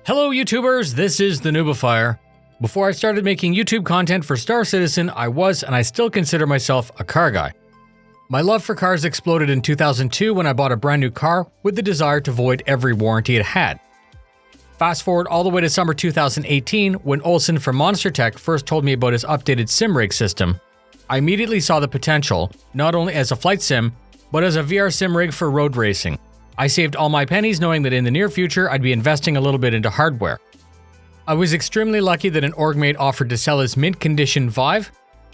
Hello YouTubers, this is the Noobifier. Before I started making YouTube content for Star Citizen, I was and I still consider myself a car guy. My love for cars exploded in 2002 when I bought a brand new car with the desire to void every warranty it had. Fast forward all the way to summer 2018 when Olsen from Fanatec first told me about his updated sim rig system. I immediately saw the potential, not only as a flight sim, but as a VR sim rig for road racing. I saved all my pennies knowing that in the near future I'd be investing a little bit into hardware. I was extremely lucky that an org mate offered to sell his mint condition Vive,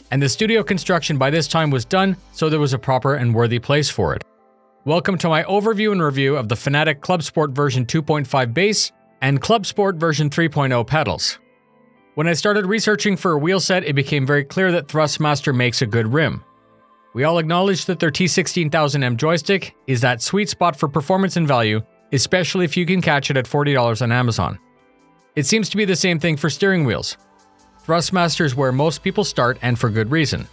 and the studio construction by this time was done, so there was a proper and worthy place for it. Welcome to my overview and review of the Fanatec Club Sport version 2.5 base and Club Sport version 3.0 pedals. When I started researching for a wheel set, it became very clear that Thrustmaster makes a good rim. We all acknowledge that their T16000M joystick is that sweet spot for performance and value, especially if you can catch it at $40 on Amazon. It seems to be the same thing for steering wheels. Thrustmaster is where most people start, and for good reason.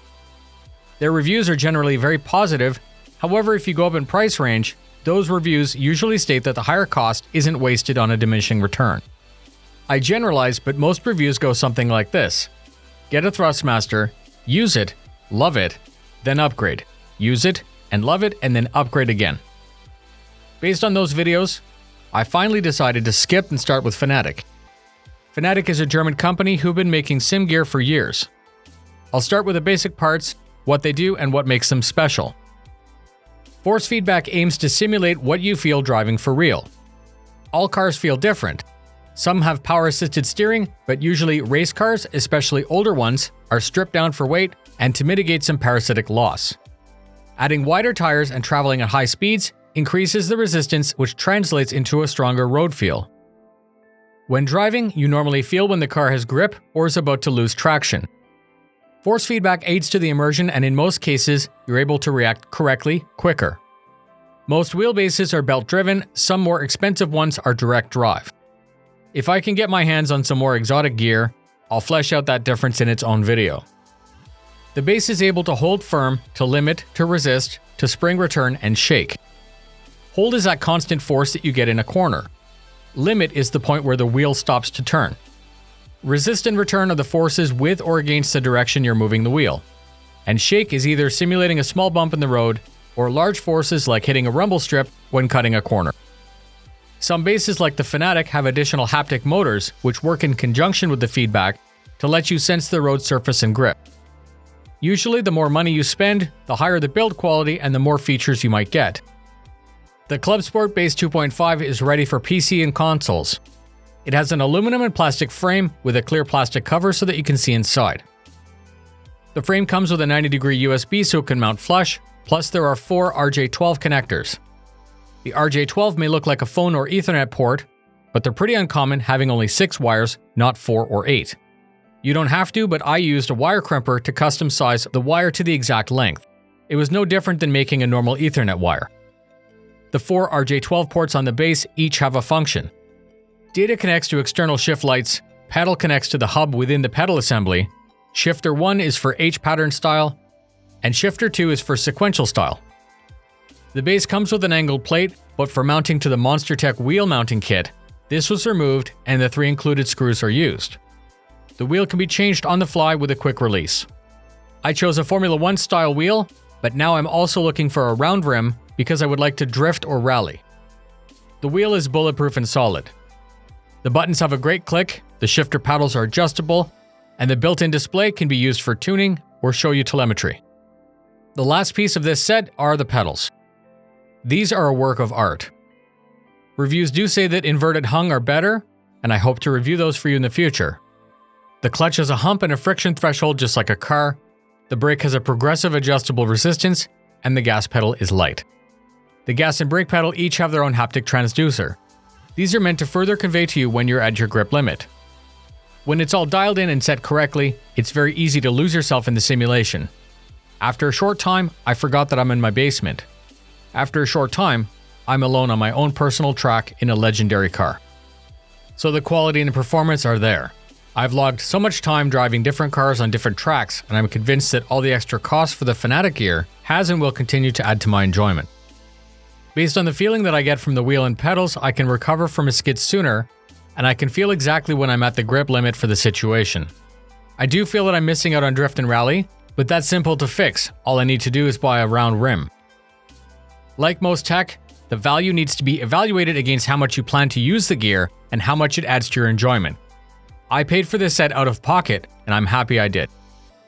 Their reviews are generally very positive, however if you go up in price range, those reviews usually state that the higher cost isn't wasted on a diminishing return. I generalize, but most reviews go something like this. Get a Thrustmaster, use it, love it, then upgrade. Use it, and love it, and then upgrade again. Based on those videos, I finally decided to skip and start with Fanatec. Fanatec is a German company who've been making sim gear for years. I'll start with the basic parts, what they do, and what makes them special. Force feedback aims to simulate what you feel driving for real. All cars feel different. Some have power-assisted steering, but usually race cars, especially older ones, are stripped down for weight and to mitigate some parasitic loss. Adding wider tires and traveling at high speeds increases the resistance, which translates into a stronger road feel. When driving, you normally feel when the car has grip or is about to lose traction. Force feedback aids to the immersion, and in most cases, you're able to react correctly quicker. Most wheelbases are belt-driven, some more expensive ones are direct drive. If I can get my hands on some more exotic gear, I'll flesh out that difference in its own video. The base is able to hold firm, to limit, to resist, to spring return, and shake. Hold is that constant force that you get in a corner. Limit is the point where the wheel stops to turn. Resist and return are the forces with or against the direction you're moving the wheel. And shake is either simulating a small bump in the road or large forces like hitting a rumble strip when cutting a corner. Some bases like the Fanatec have additional haptic motors which work in conjunction with the feedback to let you sense the road surface and grip. Usually the more money you spend, the higher the build quality and the more features you might get. The Club Sport Base 2.5 is ready for PC and consoles. It has an aluminum and plastic frame with a clear plastic cover so that you can see inside. The frame comes with a 90-degree USB so it can mount flush, plus there are 4 RJ12 connectors. The RJ12 may look like a phone or Ethernet port, but they're pretty uncommon, having only 6 wires, not 4 or 8. You don't have to, but I used a wire crimper to custom size the wire to the exact length. It was no different than making a normal Ethernet wire. The 4 RJ12 ports on the base each have a function. Data connects to external shift lights, pedal connects to the hub within the pedal assembly, shifter 1 is for H-pattern style, and shifter 2 is for sequential style. The base comes with an angled plate, but for mounting to the MonsterTech wheel mounting kit, this was removed and the 3 included screws are used. The wheel can be changed on the fly with a quick release. I chose a Formula 1 style wheel, but now I'm also looking for a round rim because I would like to drift or rally. The wheel is bulletproof and solid. The buttons have a great click, the shifter paddles are adjustable, and the built-in display can be used for tuning or show you telemetry. The last piece of this set are the pedals. These are a work of art. Reviews do say that inverted hung are better, and I hope to review those for you in the future. The clutch has a hump and a friction threshold just like a car, the brake has a progressive adjustable resistance, and the gas pedal is light. The gas and brake pedal each have their own haptic transducer. These are meant to further convey to you when you're at your grip limit. When it's all dialed in and set correctly, it's very easy to lose yourself in the simulation. After a short time, I forgot that I'm in my basement. After a short time, I'm alone on my own personal track in a legendary car. So the quality and the performance are there. I've logged so much time driving different cars on different tracks, and I'm convinced that all the extra costs for the Fanatec gear has and will continue to add to my enjoyment. Based on the feeling that I get from the wheel and pedals, I can recover from a skid sooner, and I can feel exactly when I'm at the grip limit for the situation. I do feel that I'm missing out on drift and rally, but that's simple to fix. All I need to do is buy a round rim. Like most tech, the value needs to be evaluated against how much you plan to use the gear and how much it adds to your enjoyment. I paid for this set out of pocket, and I'm happy I did.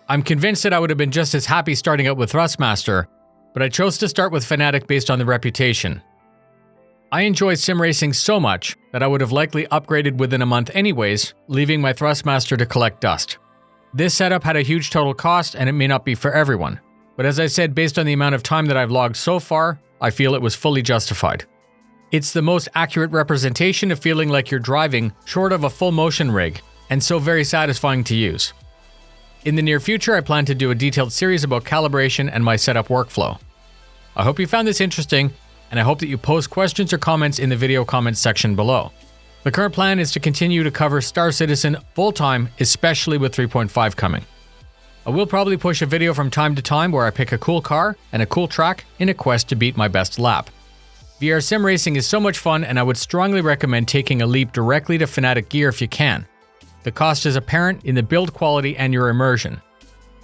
I'm convinced that I would have been just as happy starting out with Thrustmaster, but I chose to start with Fanatec based on the reputation. I enjoy sim racing so much that I would have likely upgraded within a month anyways, leaving my Thrustmaster to collect dust. This setup had a huge total cost and it may not be for everyone, but as I said, based on the amount of time that I've logged so far, I feel it was fully justified. It's the most accurate representation of feeling like you're driving short of a full motion rig, and so very satisfying to use. In the near future, I plan to do a detailed series about calibration and my setup workflow. I hope you found this interesting, and I hope that you post questions or comments in the video comments section below. The current plan is to continue to cover Star Citizen full-time, especially with 3.5 coming. I will probably push a video from time to time where I pick a cool car and a cool track in a quest to beat my best lap. VR sim racing is so much fun, and I would strongly recommend taking a leap directly to Fanatec gear if you can. The cost is apparent in the build quality and your immersion.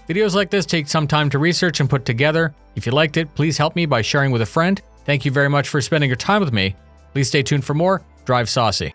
Videos like this take some time to research and put together. If you liked it, please help me by sharing with a friend. Thank you very much for spending your time with me. Please stay tuned for more. Drive saucy.